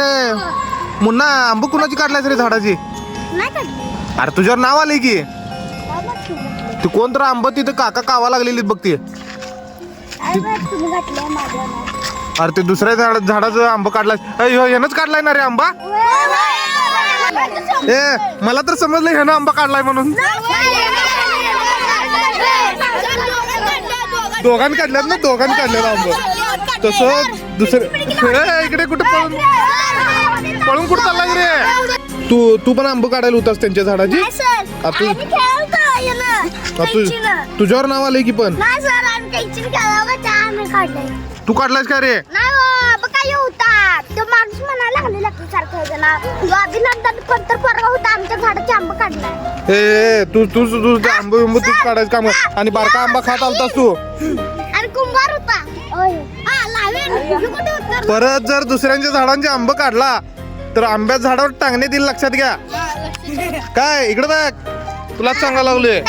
अरे मुन्ना आंब कुणाची काढलायस रे झाडाची? अरे तुझ्यावर नाव आलंय की. तू कोण तर आंब तिथं काका कावा लागलेली बघ ती. अरे ते दुसऱ्या झाडाचं आंब काढलाय. ह्यानंच काढलाय ना रे आंबा? ए मला तर समजलं ह्यानं आंबा काढलाय म्हणून. दोघांनी काढल्यात ना, दोघांनी काढलेला आंब. तसं दुसरं इकडे कुठं पळून कुठं चाललाय रे? तू पण आंब काढायला होतास त्यांच्या झाडाची? तुझ्यावर नाव आलंय की पण. तू काढलायस का रे? तू आंब तूच काढायचं काम आणि बारका आंबा खात आलतास तू. परत जर दुसऱ्यांच्या झाडांचे आंब काढला तर आंब्या झाडावर टांगणे दिल, लक्षात घ्या. काय इकडे बघ, तुलाच सांगायला लागलोय.